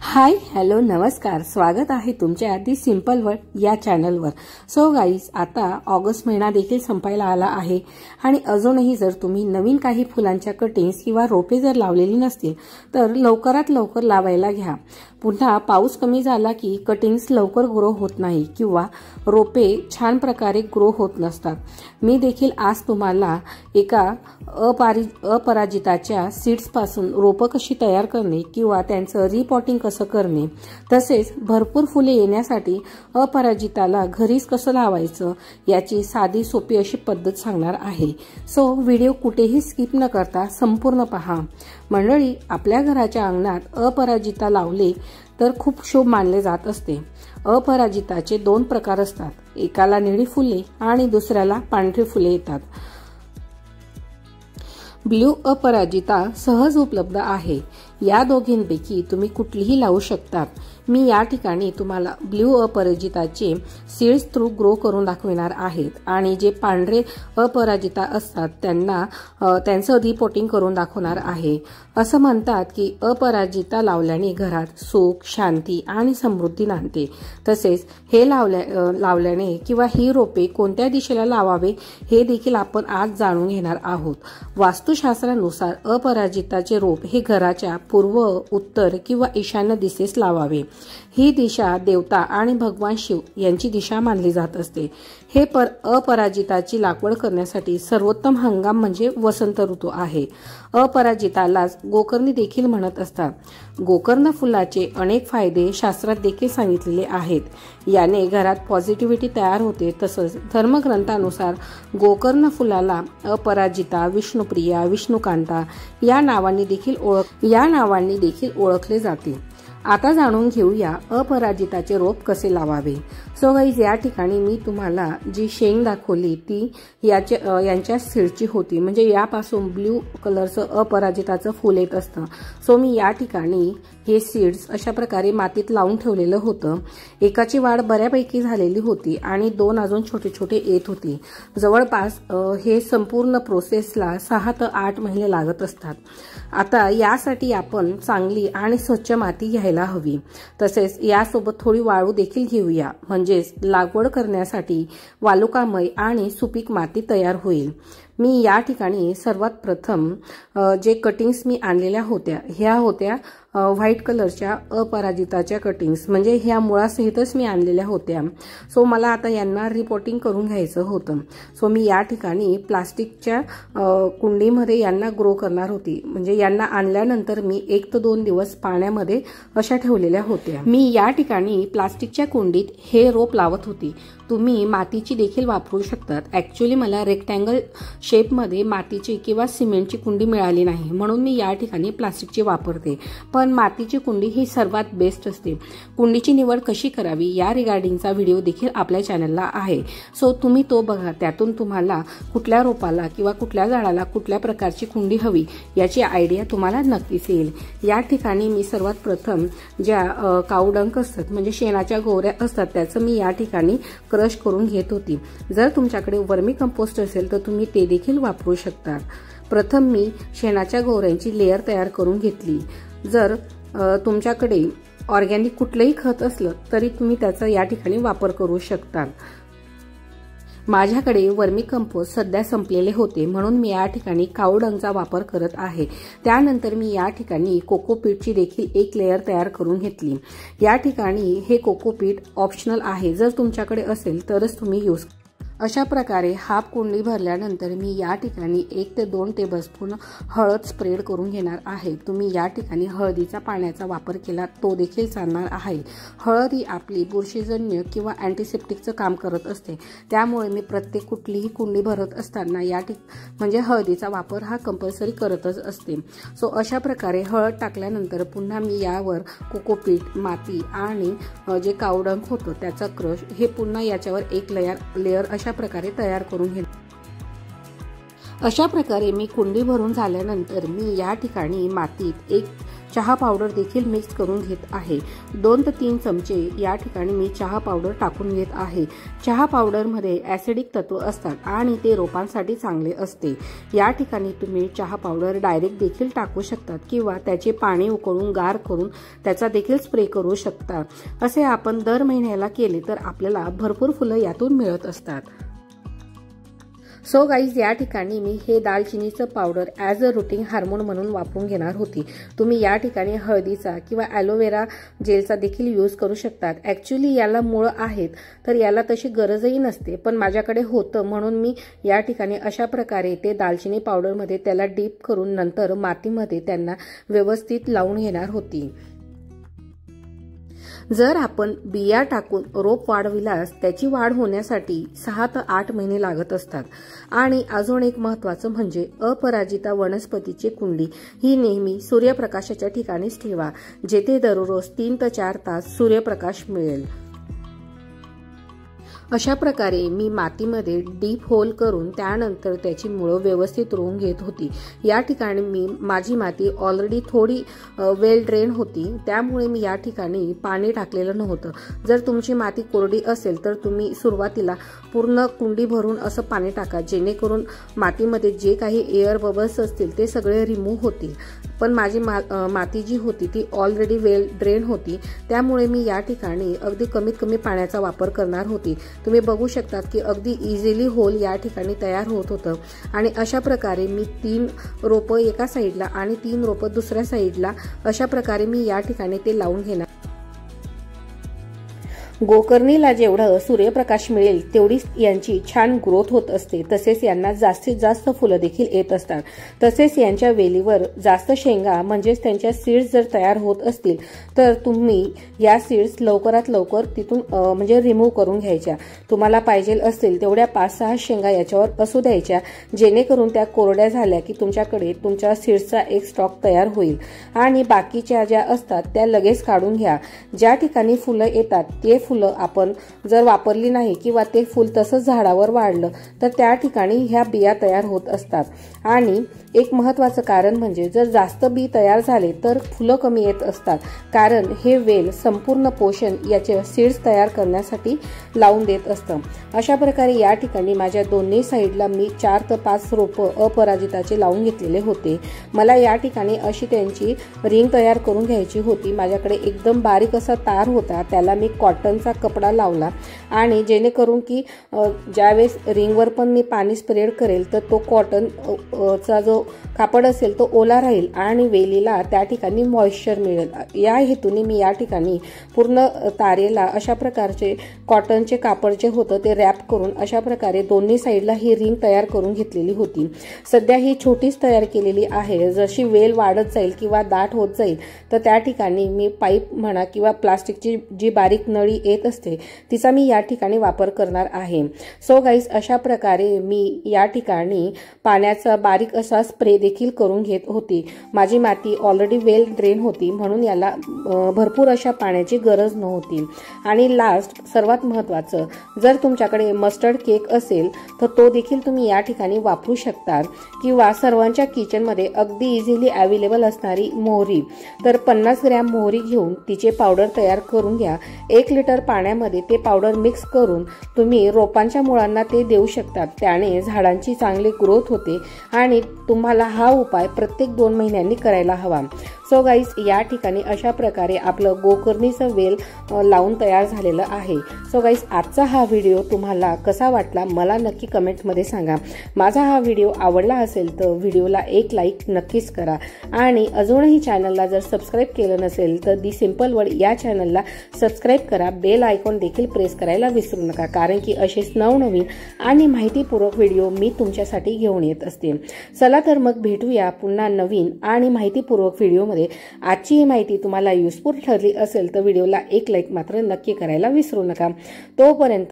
Hi hello नमस्कार, स्वागत आहे तुमच्या दी सिंपल वर्ल्ड या चॅनलवर। सो गाईज, आता ऑगस्ट महिना देखील संपायला आला आहे आणि अजूनही जर तुम्ही नवीन काही फुलांच्या कटिंग्स किंवा रोपे जर लावलेली नसतील तर लवकरात लवकर लावायला घ्या। पुन्हा पाऊस कमी झाला की कटिंग्स लवकर ग्रो होत नाही किंवा रोपे छान प्रकारे ग्रो होत नसतात। मी देखील आज तुम्हाला एका अपराजिताच्या सीड्स पासून रोपं कशी तयार करणे किंवा त्यांचं रिपॉटिंग कसं करणे, तसेच भरपूर फुले येण्यासाठी अपराजिताला घरीच कसं लावायचं याची साधी सोपी अशी पद्धत सांगणार आहे। सो व्हिडिओ कुठेही स्किप न करता संपूर्ण पहा। मंडळी, आपल्या घराच्या अंगणात अपराजिता लावले तर खूप शुभ मानले जात असते। अपराजिताचे दोन प्रकार असतात, एकाला निळी फुले आणि दुसऱ्याला पांढरी फुले येतात। ब्लू अपराजिता सहज उपलब्ध आहे, या दोघींपैकी तुम्ही कुठलीही लावू शकता। मी या ठिकाणी तुम्हाला ब्लू अपराजिताचे सीड्स थ्रू ग्रो करून दाखवणार आहेत आणि जे पांढरे अपराजिता असतात त्यांचं रिपोर्टिंग करून दाखवणार आहे। असं म्हणतात की अपराजिता लावल्याने घरात सुख, शांती आणि समृद्धी नांदते। तसेच हे लावल्याने किंवा ही रोपे कोणत्या दिशेला लावावे हे देखील आपण आज जाणून घेणार आहोत। वास्तुशास्त्रानुसार अपराजिताचे रोप हे घराच्या पूर्व, उत्तर किंवा ईशान्य दिशेस लावावे। ही दिशा देवता आणि भगवान शिव यांची दिशा मानली जात असते। हे अपराजिताची लागवड करण्यासाठी सर्वोत्तम हंगाम म्हणजे वसंत ऋतू आहे। अपराजितालाच गोकर्णी देखील म्हणत असतात। गोकर्ण फुलाचे अनेक फायदे शास्त्रात देखील सांगितलेले आहेत। याने घरात पॉझिटिव्हिटी तयार होते। तसंच धर्मग्रंथानुसार गोकर्ण फुलाला अपराजिता, विष्णुप्रिया, विष्णुकांता या नावांनी देखील ओळखले जाते। आता जाणून घेऊया अपराजिताचे रोप कसे लावावे। सो गाईज, या ठिकाणी मी तुम्हाला जी शेंग दाखवली ती यांच्या सीडची होती, म्हणजे यापासून ब्ल्यू कलरचं अपराजिताचं फूल येत असतं। सो मी या ठिकाणी हे सीड्स अशा प्रकारे मातीत लावून ठेवलेलं होतं। एकाची वाढ बऱ्यापैकी झालेली होती आणि दोन अजून छोटे छोटे येत होती। जवळपास हे संपूर्ण प्रोसेसला 6 ते 8 महिने लागत असतात। आता यासाठी आपण चांगली आणि स्वच्छ माती घ्यायला हवी। तसेच यासोबत थोडी वाळू देखील घेऊया, म्हणजेच लागवड करण्यासाठी वालुकामय आणि सुपीक माती तयार होईल। मी या ठिकाणी सर्वात प्रथम जे कटिंग्स मी आणलेल्या होत्या ह्या होत्या व्हाईट कलरच्या अपराजिताच्या कटिंग्स, म्हणजे ह्या मुळासहितच मी आणलेल्या होत्या। सो मला आता यांना रिपोर्टिंग करून घ्यायचं होतं। सो मी या ठिकाणी प्लास्टिकच्या कुंडीमध्ये यांना ग्रो करणार होती, म्हणजे यांना आणल्यानंतर मी 1 ते 2 दिवस पाण्यामध्ये अशा ठेवलेल्या होत्या। मी या ठिकाणी प्लास्टिकच्या कुंडीत हे रोप लावत होती। तुम्ही मातीची देखील वापरू शकतात। ऍक्च्युअली मला रेक्टँगल शेपमध्ये मातीची किंवा सिमेंटची कुंडी मिळाली नाही, म्हणून मी या ठिकाणी प्लास्टिकची वापरते। पण मातीची कुंडी ही सर्वात बेस्ट असते। कुंडीची निवड कशी करावी या रिगार्डिंगचा व्हिडिओ देखील आपल्या चॅनलला आहे। सो तुम्ही तो बघा, त्यातून तुम्हाला कुठल्या रोपाला किंवा कुठल्या झाडाला कुठल्या प्रकारची कुंडी हवी याची आयडिया तुम्हाला नक्कीच येईल। या ठिकाणी मी सर्वात प्रथम ज्या कावडंक असतात, म्हणजे शेणाच्या गोवऱ्या असतात, त्याचं मी या ठिकाणी क्रश करून घेत होती। जर तुमच्याकडे वर्मी कंपोस्ट असेल तर तुम्ही ते देखील वापरू शकता। प्रथम मी शेणाच्या गोवऱ्यांची लेयर तयार करून घेतली। जर तुमच्याकडे ऑर्गॅनिक कुठलंही खत असलं तरी तुम्ही त्याचा या ठिकाणी वापर करू शकता। माझ्याकडे वर्मी कंपोस्ट सध्या संपलेले होते, म्हणून मी या ठिकाणी कावडंगचा वापर करत आहे। त्यानंतर मी या ठिकाणी कोकोपीटची देखील एक लेयर तयार करून घेतली। या ठिकाणी हे कोकोपीट ऑप्शनल आहे, जर तुमच्याकडे असेल तरच तुम्ही यूज। अशा प्रकारे हाफ कुंडी भरल्यानंतर मी या ठिकाणी 1 ते 2 टेबलस्पून हळद स्प्रेड करून घेणार आहे। तुम्ही या ठिकाणी हळदीचा पाण्याचा वापर केला तो देखील चालणार आहे। हळद ही आपली बुरशीजन्य किंवा अँटीसेप्टिकचं काम करत असते, त्यामुळे मी प्रत्येक कुठलीही कुंडी भरत असताना म्हणजे हळदीचा वापर हा कंपल्सरी करतच असते। सो अशा प्रकारे हळद टाकल्यानंतर पुन्हा मी यावर कोकोपीट, माती आणि जे कावडंक होतं त्याचा क्रश हे पुन्हा याच्यावर एक लेयर अशा प्रकारे तयार करून घेते। अशा प्रकारे मी कुंडी भरून झाल्यानंतर मी या ठिकाणी मातीत एक चहा पावडर देखील मिक्स करून घेत आहे। 2 ते 3 चमचे या ठिकाणी मी चहा पावडर टाकून घेत आहे। चहा पावडरमध्ये ॲसिडिक तत्व असतात आणि ते रोपांसाठी चांगले असते। या ठिकाणी तुम्ही चहा पावडर डायरेक्ट देखील टाकू शकतात किंवा त्याचे पाणी उकळून गार करून त्याचा देखील स्प्रे करू शकता। असे आपण दर महिन्याला केले तर आपल्याला भरपूर फुलं यातून मिळत असतात। सो गाईज, या ठिकाणी मी हे दालचिनीचं powder as a rooting hormone म्हणून वापरून घेणार होती। तुम्ही या ठिकाणी हळदीचा किंवा ॲलोवेरा जेलचा देखील यूज करू शकतात। ॲक्च्युली याला मुळं आहेत तर याला तशी गरजही नसते, पण माझ्याकडे होतं म्हणून मी या ठिकाणी अशा प्रकारे ते दालचिनी पावडरमध्ये त्याला डीप करून नंतर मातीमध्ये त्यांना व्यवस्थित लावून घेणार होती। जर आपण बिया टाकून रोप वाढविल्यास त्याची वाढ होण्यासाठी 6 ते 8 महिने लागत असतात। आणि अजून एक महत्त्वाचं म्हणजे अपराजिता वनस्पतीची कुंडी ही नेहमी सूर्यप्रकाशाच्या ठिकाणीच ठेवा, जेथे दररोज 3 ते 4 तास सूर्यप्रकाश मिळेल। अशा प्रकारे मी मातीमध्ये डीप होल करून त्यानंतर त्याची मुळं व्यवस्थित रोवून घेत होती। या ठिकाणी माझी माती ऑलरेडी थोडी वेल ड्रेन होती, त्यामुळे मी या ठिकाणी पाणी टाकलेलं नव्हतं। जर तुमची माती कोरडी असेल तर तुम्ही सुरुवातीला पूर्ण कुंडी भरून असं पाणी टाका, जेणेकरून मातीमध्ये जे काही एअर बबल्स असतील ते सगळे रिमूव्ह होतील। पण माझी माती जी होती ती ऑलरेडी वेल ड्रेन होती, त्यामुळे मी या ठिकाणी अगदी कमीत कमी पाण्याचा वापर करणार होती। तुम्ही बघू शकतात की अगदी इझिली होल या ठिकाणी तयार होत होतं। आणि अशा प्रकारे मी 3 रोपं एका साईडला आणि 3 रोपं दुसऱ्या साईडला अशा प्रकारे मी या ठिकाणी ते लावून घेणार। गोकर्णीला जेवढं सूर्यप्रकाश मिळेल तेवढीच यांची छान ग्रोथ होत असते, तसेच यांना जास्तीत जास्त फुलं देखील येत असतात। तसेच यांच्या वेलीवर जास्त शेंगा म्हणजेच त्यांच्या सीड्स जर तयार होत असतील तर तुम्ही या सीड्स लवकरात लवकर तिथून म्हणजे रिमूव्ह करून घ्यायच्या। तुम्हाला पाहिजे असतील तेवढ्या 5-6 शेंगा याच्यावर असू द्यायच्या, जेणेकरून त्या कोरड्या झाल्या की तुमच्याकडे तुमच्या सीड्सचा एक स्टॉक तयार होईल। आणि बाकीच्या ज्या असतात त्या लगेच काढून घ्या। ज्या ठिकाणी फुलं येतात ते फुलं आपण जर वापरली नाही किंवा ते फुल तसंच झाडावर वाढलं तर त्या ठिकाणी ह्या बिया तयार होत असतात। आणि एक महत्त्वाचं कारण म्हणजे जर जास्त बी तयार झाले तर फुलं कमी येत असतात, कारण हे वेल संपूर्ण पोषण याचे सीड्स तयार करण्यासाठी लावून देत असतं। अशा प्रकारे या ठिकाणी माझ्या दोन्ही साईडला मी 4 ते 5 रोपं अपराजिताचे लावून घेतलेले होते। मला या ठिकाणी अशी त्यांची रिंग तयार करून घ्यायची होती। माझ्याकडे एकदम बारीक असा तार होता, त्याला मी कॉटनचा कपडा लावला आणि जेणेकरून की ज्यावेळेस रिंगवर पण मी पाणी स्प्रेड करेल तर तो कॉटनचा जो कापड असेल तो ओला राहील आणि वेलीला त्या ठिकाणी मॉइश्चर मिळेल। या हेतूने मी या ठिकाणी पूर्ण तारेला अशा प्रकारचे कॉटनचे कापड जे होतं ते रॅप करून अशा प्रकारे दोन्ही साईडला ही रिंग तयार करून घेतलेली होती। सध्या ही छोटीच तयार केलेली आहे। जशी वेल वाढत जाईल किंवा दाट होत जाईल तर त्या ठिकाणी मी पाईप म्हणा किंवा प्लास्टिकची जी बारीक नळी येत असते तिचा मी या ठिकाणी वापर करणार आहे। सो गाईज, अशा प्रकारे मी या ठिकाणी पाण्याचा बारीक असा स्प्रे देखील करून घेत होती। माझी माती ऑलरेडी वेल ड्रेन होती म्हणून याला भरपूर अशा पाण्याची गरज नव्हती। आणि लास्ट सर्वात महत्त्वाचं, जर तुमच्याकडे मस्टर्ड केक असेल तर तो देखील तुम्ही या ठिकाणी वापरू शकता, किंवा सर्वांच्या किचनमध्ये अगदी इझिली अवेलेबल असणारी मोहरी, तर 50 ग्रॅम मोहरी घेऊन तिचे पावडर तयार करून घ्या। 1 लिटर पाण्यामध्ये ते पावडर मिक्स करून तुम्ही रोपांच्या मुळांना ते देऊ शकता। त्याने झाडांची चांगली ग्रोथ होते आणि तुम्हाला हा उपाय प्रत्येक 2 महिन्यांनी करायला हवा। सो गाईज, या ठिकाणी अशा प्रकारे आपलं गोकर्णीचं वेल लावून तयार झालेलं आहे। सो गाईज, आजचा हा व्हिडिओ तुम्हाला कसा वाटला मला नक्की कमेंटमध्ये सांगा। माझा हा व्हिडिओ आवडला असेल तर व्हिडिओला एक लाईक नक्कीच करा आणि अजूनही चॅनलला जर सबस्क्राईब केलं नसेल तर दी सिंपल वर्ड या चॅनलला सबस्क्राईब करा। बेल आयकॉन देखील प्रेस करायला विसरू नका, कारण की असेच नवनवीन आणि माहितीपूर्वक व्हिडिओ मी तुमच्यासाठी घेऊन येत असते। चला तर मग भेटूया पुन्हा नवीन आणि माहितीपूर्वक व्हिडिओमध्ये। आजची ही माहिती तुम्हाला युजफुल ठरली असेल तर व्हिडिओला एक लाईक मात्र नक्की करायला विसरू नका। तोपर्यंत